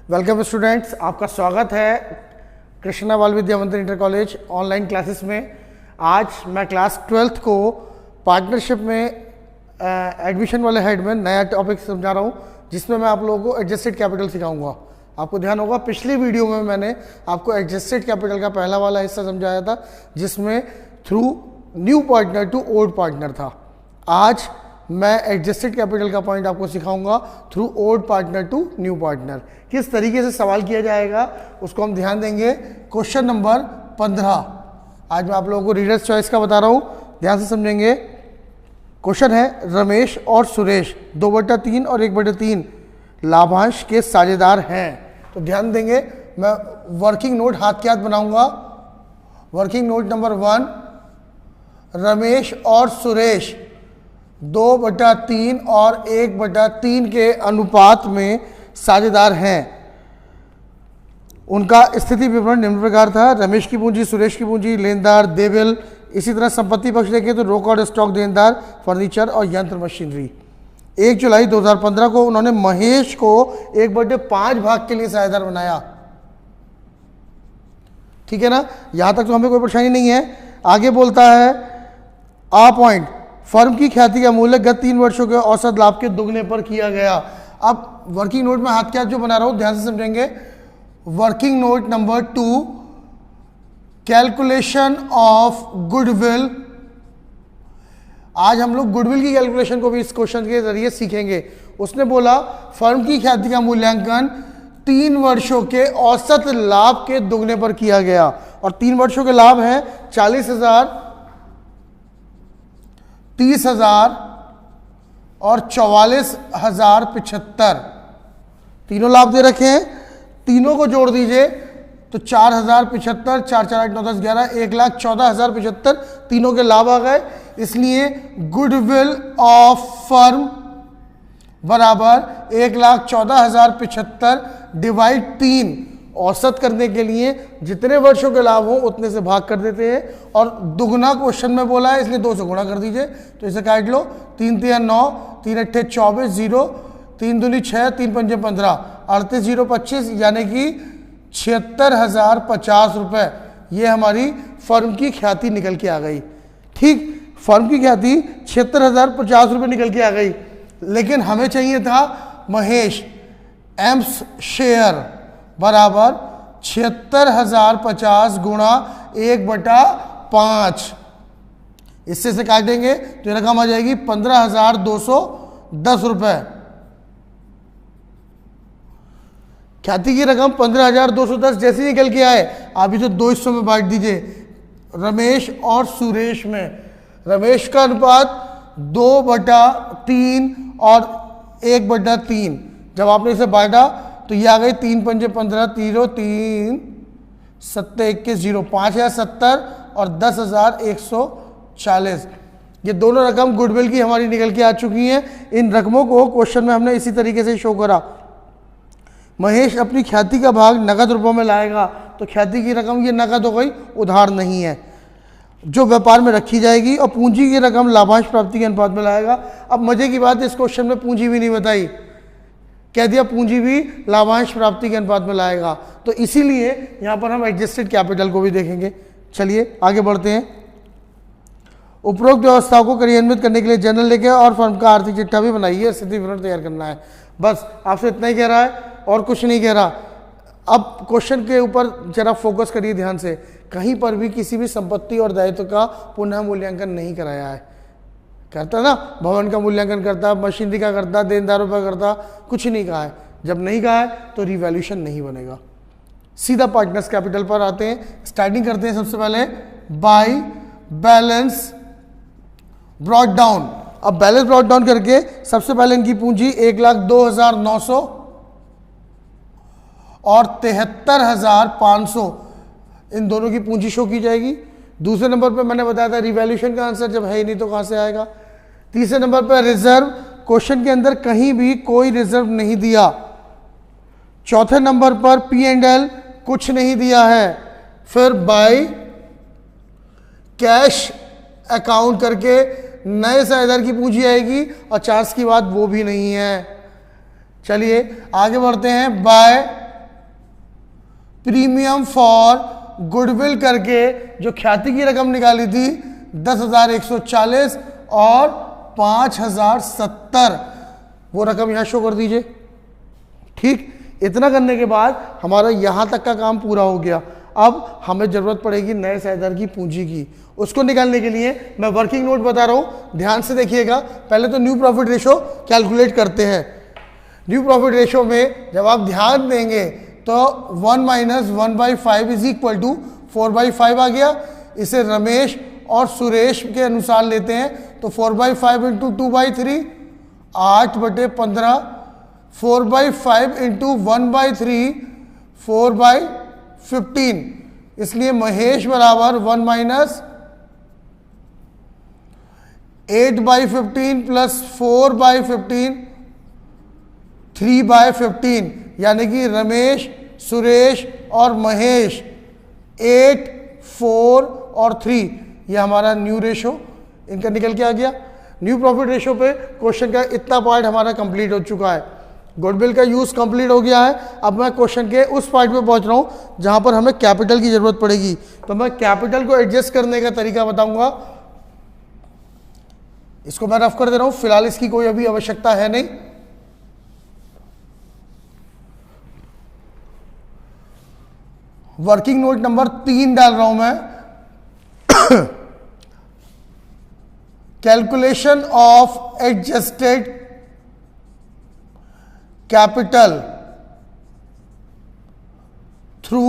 Welcome students, आपका स्वागत है कृष्णा बाल विद्या मंदिर इंटर कॉलेज ऑनलाइन क्लासेस में। आज मैं क्लास 12th को पार्टनरशिप में एडमिशन वाले हेड में नया टॉपिक समझा रहा हूँ, जिसमें मैं आप लोगों को एडजस्टेड कैपिटल सिखाऊंगा। आपको ध्यान होगा पिछली वीडियो में मैंने आपको एडजस्टेड कैपिटल का पहला वाला हिस्सा समझाया था, जिसमें through new partner to old partner था। आज मैं एडजस्टेड कैपिटल का पॉइंट आपको सिखाऊंगा through old partner to new partner. किस तरीके से सवाल किया जाएगा उसको हम ध्यान देंगे। क्वेश्चन नंबर 15 आज मैं आप लोगों को रीडर्स चॉइस का बता रहा हूं, ध्यान से समझेंगे। क्वेश्चन है, रमेश और सुरेश 2/3 और 1/3 लाभांश के साझेदार हैं। तो ध्यान देंगे, मैं वर्किंग नोट हाथ के हाथ बनाऊंगा। वर्किंग नोट नंबर 1, रमेश और सुरेश 2/3 और 1/3 के अनुपात में साझेदार हैं। उनका स्थिति विवरण निम्न प्रकार था। रमेश की पूंजी, सुरेश की पूंजी, लेनदार, देवेल। इसी तरह संपत्ति पक्ष देखें तो रोक और स्टॉक, देनदार, फर्नीचर और यंत्र मशीनरी। 1 जुलाई 2015 को उन्होंने महेश को 1/5 भाग के लिए साझेदार बनाया। ठीक है ना, यहां तक तो हमें कोई परेशानी नहीं है। आगे बोलता है आ पॉइंट, फर्म की ख्याति का मूल्य गत 3 वर्षों के औसत लाभ के दुगने पर किया गया। अब वर्किंग नोट में हाथ के हाथ जो बना रहा हूं, ध्यान से समझेंगे। Working note number 2, calculation of goodwill. आज हम लोग गुडविल की कैलकुलेशन को भी इस क्वेश्चन के जरिए सीखेंगे। उसने बोला फर्म की ख्याति का मूल्यांकन 3 वर्षों के औसत लाभ के दुगने पर किया गया, और 3 वर्षों के लाभ हैं 40,000, 30,000 और 44,075। तीनों लाभ दे रखे हैं, तीनों को जोड़ दीजिए तो 4,075, 4 4 8 9 10 11, 1,14,075 तीनों के लाभ आ गए। इसलिए गुडविल ऑफ फर्म बराबर 1,14,075 डिवाइड 3। औसत करने के लिए जितने वर्षों के लाभ हो उतने से भाग कर देते हैं, और दुगना क्वेश्चन में बोला है इसलिए 2 से गुणा कर दीजिए। तो इसे काट लो, 3 3 9, 3 8 24, 0, 3 दूनी 6, 3 पंजे 15, 38 0 25, यानी कि 76,050 रुपये। ये हमारी फर्म की ख्याति निकल के आ गई। ठीक, फर्म की ख्याति 76,050 रुपये निकल के आ गई, लेकिन हमें चाहिए था महेश एम्स शेयर बराबर 76,050 गुणा 1/5। इससे से काटेंगे तो ये रकम आ जाएगी 15,210 रुपये। ख्याति की रकम 15,210 जैसे निकल के आए, आप इसे 2 हिस्सों में बांट दीजिए। रमेश और सुरेश में रमेश का अनुपात 2/3 और 1/3। जब आपने इसे बांटा तो ये आ गई 3 पंजे 15, 0 3 7 21 0, 5,070 और 10,140। ये दोनों रकम गुडविल की हमारी निकल के आ चुकी हैं। इन रकमों को क्वेश्चन में हमने इसी तरीके से शो करा। महेश अपनी ख्याति का भाग नगद रुपयों में लाएगा, तो ख्याति की रकम ये नगद हो गई, उधार नहीं है, जो व्यापार में रखी जाएगी। और पूंजी की रकम लाभांश प्राप्ति के अनुपात में लाएगा। अब मजे की बात, इस क्वेश्चन में पूंजी भी नहीं बताई, कह दिया पूंजी भी लाभांश प्राप्ति के अनुपात में लाएगा। तो इसीलिए यहां पर हम एडजस्टेड कैपिटल को भी देखेंगे। चलिए आगे बढ़ते हैं। उपरोक्त व्यवस्थाओं को क्रियान्वित करने के लिए जर्नल लेके और फर्म का आर्थिक चिट्ठा भी बनाइए, स्थिति विवरण तैयार करना है। बस आपसे इतना ही कह रहा है और कुछ नहीं कह रहा। अब क्वेश्चन के ऊपर जरा फोकस करिए ध्यान से। कहीं पर भी किसी भी संपत्ति और दायित्व का पुनः मूल्यांकन नहीं कराया है। करता ना, भवन का मूल्यांकन करता, मशीनरी का करता, देनदारों का करता, कुछ नहीं कहा है। जब नहीं कहा है तो रिवैल्यूएशन नहीं बनेगा। सीधा पार्टनर्स कैपिटल पर आते हैं। स्टार्टिंग करते हैं सबसे पहले बाय बैलेंस ब्रॉट डाउन। अब बैलेंस ब्रॉट डाउन करके सबसे पहले इनकी पूंजी 1,02,900 और 73,500, इन दोनों की पूंजी शो की जाएगी। दूसरे नंबर पर मैंने बताया था रिवैल्यूएशन का आंसर, जब है ही नहीं तो कहां से आएगा। तीसरे नंबर पर रिजर्व, क्वेश्चन के अंदर कहीं भी कोई रिजर्व नहीं दिया। चौथे नंबर पर P&L कुछ नहीं दिया है। फिर बाय कैश अकाउंट करके नए साझेदार की पूंजी आएगी, और चार्ज की बात वो भी नहीं है। चलिए आगे बढ़ते हैं। बाय प्रीमियम फॉर गुडविल करके जो ख्याति की रकम निकाली थी 10,140 और 5,070, वो रकम यहां शो कर दीजिए। ठीक, इतना करने के बाद हमारा यहां तक का काम पूरा हो गया। अब हमें जरूरत पड़ेगी नए शेयरधारक की पूंजी की। उसको निकालने के लिए मैं वर्किंग नोट बता रहा हूं, ध्यान से देखिएगा। पहले तो न्यू प्रॉफिट रेशो कैलकुलेट करते हैं। न्यू प्रॉफिट रेशो में जब आप ध्यान देंगे तो 1 माइनस 1/5 इज इक्वल टू 4/5 आ गया। इसे रमेश और सुरेश के अनुसार लेते हैं तो 4/5 इंटू 2/3 8/15, 4/5 इंटू 1/3 4/15, इसलिए महेश बराबर 1 माइनस 8/15 प्लस 4/15 3/15, यानी कि रमेश, सुरेश और महेश 8, 4 और 3, ये हमारा न्यू रेशो इनका निकल के आ गया। न्यू प्रॉफिट रेशो पे क्वेश्चन का इतना पार्ट हमारा कंप्लीट हो चुका है। गुडविल का यूज कंप्लीट हो गया है। अब मैं क्वेश्चन के उस पार्ट पे पहुंच रहा हूं जहां पर हमें कैपिटल की जरूरत पड़ेगी। तो मैं कैपिटल को एडजस्ट करने का तरीका बताऊंगा। इसको मैं रफ कर दे रहा हूं, फिलहाल इसकी कोई अभी आवश्यकता है नहीं। वर्किंग नोट नंबर 3 डाल रहा हूं मैं। Calculation of adjusted capital through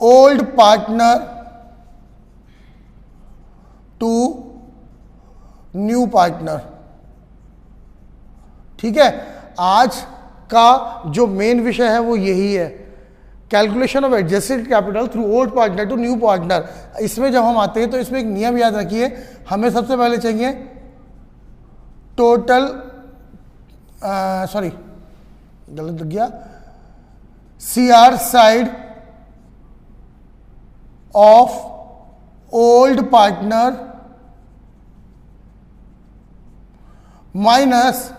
old partner to new partner. ठीक है, आज का जो मेन विषय है वो यही है, calculation of adjusted capital through old partner to new partner. इसमें जब हम आते हैं तो इसमें एक नियम याद रखिए, हमें सबसे पहले चाहिए टोटल, सॉरी गलत लग गया, CR side of old partner minus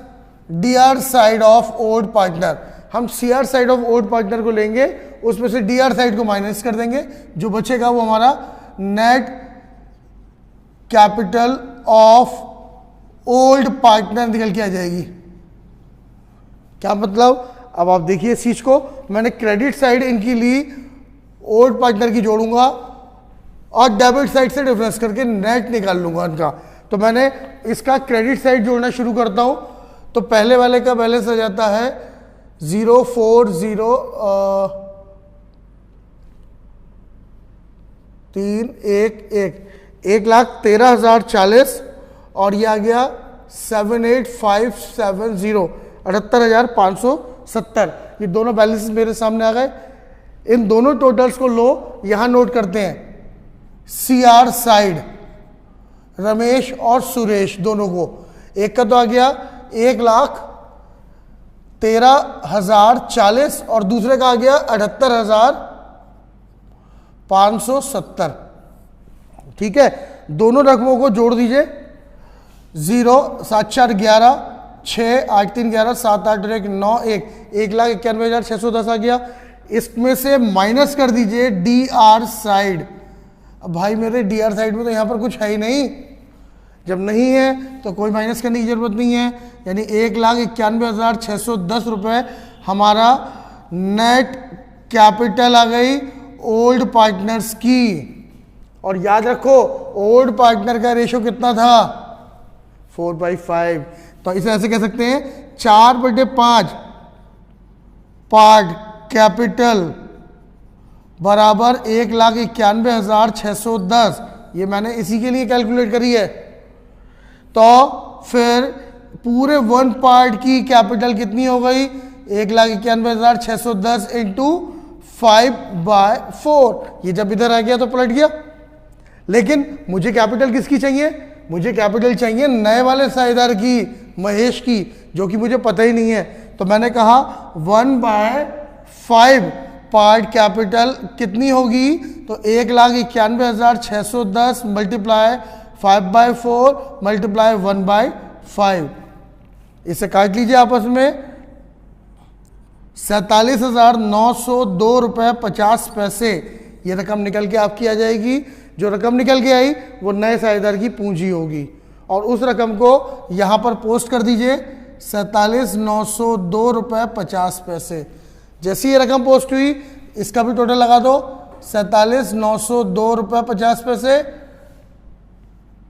DR side of old partner. हम CR side of old partner को लेंगे, उसमें से DR साइड को माइनस कर देंगे, जो बचेगा वो हमारा net capital of old partner निकल के आ जाएगी। क्या मतलब, अब आप देखिए इस चीज को, मैंने क्रेडिट साइड इनकी ली, ओल्ड पार्टनर की जोड़ूंगा और डेबिट साइड से डिफरेंस करके नेट निकाल लूंगा इनका। तो मैंने इसका क्रेडिट साइड जोड़ना शुरू करता हूं, तो पहले वाले का बैलेंस आ जाता है 1,13,040 और ये आ गया 78,570, 78,570। ये दोनों बैलेंस मेरे सामने आ गए। इन दोनों टोटल्स को लो, यहां नोट करते हैं। CR साइड रमेश और सुरेश दोनों को, एक का तो आ गया 1,13,040 और दूसरे का आ गया 78,570। ठीक है, दोनों रकमों को जोड़ दीजिए। 0 7 4 11 6 8 3 11 7 8 1 9 1, 1,91,610 आ गया। इसमें से माइनस कर दीजिए DR साइड। अब भाई मेरे DR साइड में तो यहां पर कुछ है ही नहीं, जब नहीं है तो कोई माइनस करने की जरूरत नहीं है, यानी 1,91,610 रुपये हमारा नेट कैपिटल आ गई ओल्ड पार्टनर्स की। और याद रखो ओल्ड पार्टनर का रेशो कितना था, 4/5। तो इसे ऐसे कह सकते हैं 4/5 पार्ट कैपिटल बराबर 1,91,610। ये मैंने इसी के लिए कैलकुलेट करी है। तो फिर पूरे 1 पार्ट की कैपिटल कितनी हो गई, 1,91,610 इंटू 5/4। ये जब इधर आ गया तो पलट गया। लेकिन मुझे कैपिटल किसकी चाहिए, मुझे कैपिटल चाहिए नए वाले साझेदार की, महेश की, जो कि मुझे पता ही नहीं है। तो मैंने कहा 1/5 पार्ट कैपिटल कितनी होगी, तो 1,91,610 मल्टीप्लाई 5/4 मल्टीप्लाई 1/5। इसे काट लीजिए आपस में, 47,902.50 ये रकम निकल के आपकी आ जाएगी। जो रकम निकल के आई वो नए साझेदार की पूंजी होगी और उस रकम को यहाँ पर पोस्ट कर दीजिए 47,902.50। जैसी ये रकम पोस्ट हुई इसका भी टोटल लगा दो 47,902.50,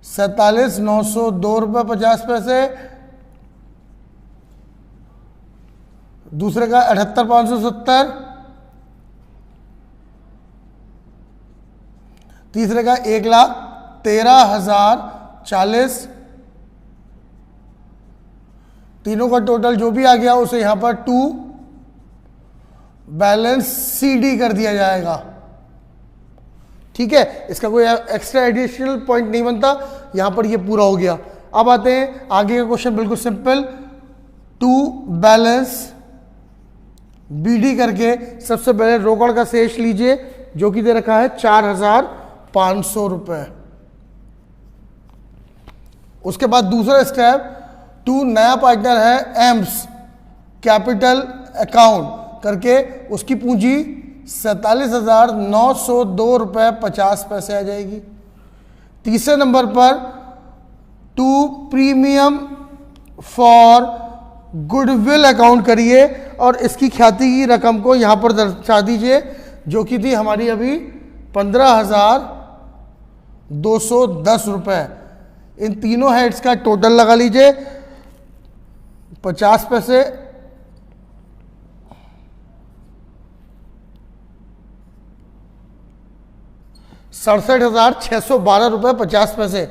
47,902.50, दूसरे का 78,570, तीसरे का 1,13,040, तीनों का टोटल जो भी आ गया उसे यहां पर टू बैलेंस CD कर दिया जाएगा। ठीक है, इसका कोई एक्स्ट्रा एडिशनल पॉइंट नहीं बनता, यहां पर ये पूरा हो गया। अब आते हैं आगे का क्वेश्चन, बिल्कुल सिंपल। टू बैलेंस BD करके सबसे पहले रोकड़ का शेष लीजिए जो कि दे रखा है 4,500 रुपए। उसके बाद दूसरा स्टेप, टू नया पार्टनर है एम्स कैपिटल अकाउंट करके उसकी पूंजी 47,902.50 आ जाएगी। तीसरे नंबर पर to premium for goodwill account करिए और इसकी ख्याति की रकम को यहां पर दर्शा दीजिए जो कि थी हमारी अभी 15,210 रुपए। इन तीनों हेड्स का टोटल लगा लीजिए 50 पैसे, 67,612 रुपए 50 पैसे।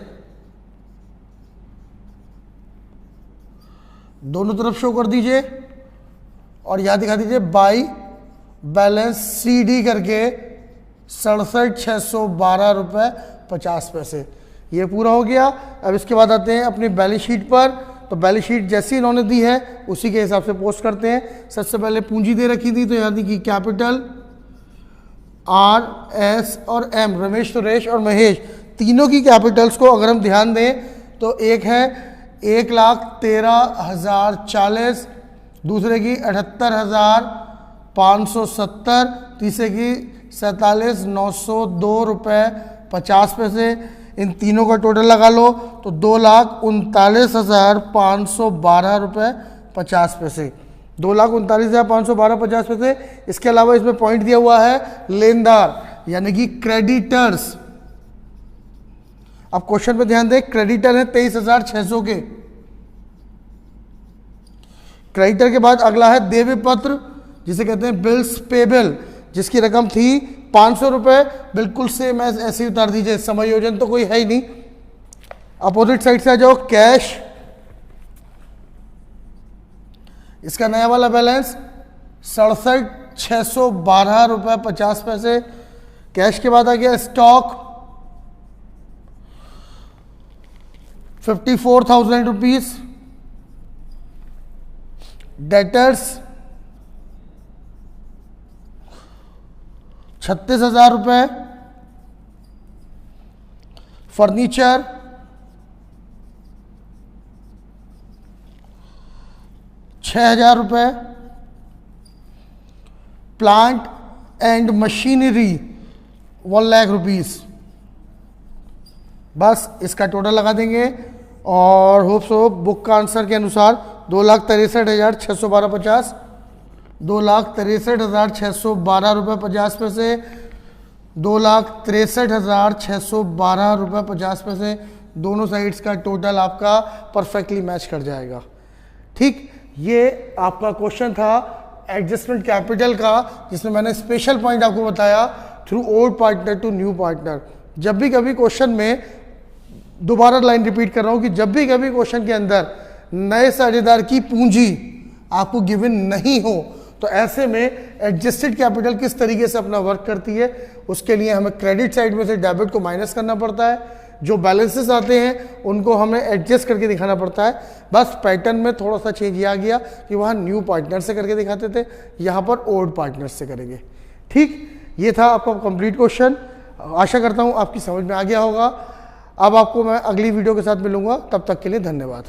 दोनों तरफ शो कर दीजिए और यहां दिखा दीजिए बाई बैलेंस CD करके 67,612 रुपए 50 पैसे। ये पूरा हो गया। अब इसके बाद आते हैं अपनी बैलेंस शीट पर। तो बैलेंस शीट जैसी इन्होंने दी है उसी के हिसाब से पोस्ट करते हैं। सबसे पहले पूंजी दे रखी थी तो यहाँ दी कि कैपिटल RS और M, रमेश सुरेश और महेश, तीनों की कैपिटल्स को अगर हम ध्यान दें तो एक है 1,13,040, दूसरे की 78,570, तीसरे की 47,902 रुपए 50 पैसे। इन तीनों का टोटल लगा लो तो 2,39,512 रुपए 50 पैसे। 2,39,512 50 पैसे। इसके अलावा इसमें पॉइंट दिया हुआ है लेनदार यानी कि क्रेडिटर्स। अब क्वेश्चन पे ध्यान दें, क्रेडिटर है 23,600 के। क्रेडिटर के बाद अगला है देय पत्र जिसे कहते हैं बिल्स पेबल, जिसकी रकम थी 500 रुपए। बिल्कुल सेम ऐसे ही उतार दीजिए, समायोजन तो कोई है ही नहीं। अपोजिट साइड से आ जाओ, कैश, इसका नया वाला बैलेंस 67,612 रुपए 50 पैसे। कैश के बाद आ गया स्टॉक 54,000 रुपीज। डेटर्स 36,000 रुपए। फर्नीचर 6,000 रुपए। Plant and machinery 1 lakh rupees. बस इसका टोटल लगा देंगे और होप सो बुक का आंसर के अनुसार 2,63,612 50, 2,63,612 रुपये 50 पैसे, 2,63,612 रुपये 50 पैसे। दोनों साइड्स का टोटल आपका परफेक्टली मैच कर जाएगा। ठीक, ये आपका क्वेश्चन था एडजस्टमेंट कैपिटल का, जिसमें मैंने स्पेशल पॉइंट आपको बताया through old partner to new partner. जब भी कभी क्वेश्चन में, दोबारा लाइन रिपीट कर रहा हूं कि जब भी कभी क्वेश्चन के अंदर नए साझेदार की पूंजी आपको गिवन नहीं हो तो ऐसे में एडजस्टेड कैपिटल किस तरीके से अपना वर्क करती है, उसके लिए हमें क्रेडिट साइड में से डेबिट को माइनस करना पड़ता है। जो बैलेंसेस आते हैं उनको हमें एडजस्ट करके दिखाना पड़ता है। बस पैटर्न में थोड़ा सा चेंज आ गया कि वहाँ न्यू पार्टनर से करके दिखाते थे, यहाँ पर ओल्ड पार्टनर से करेंगे। ठीक, ये था आपका कंप्लीट क्वेश्चन। आशा करता हूँ आपकी समझ में आ गया होगा। अब आपको मैं अगली वीडियो के साथ मिलूंगा, तब तक के लिए धन्यवाद।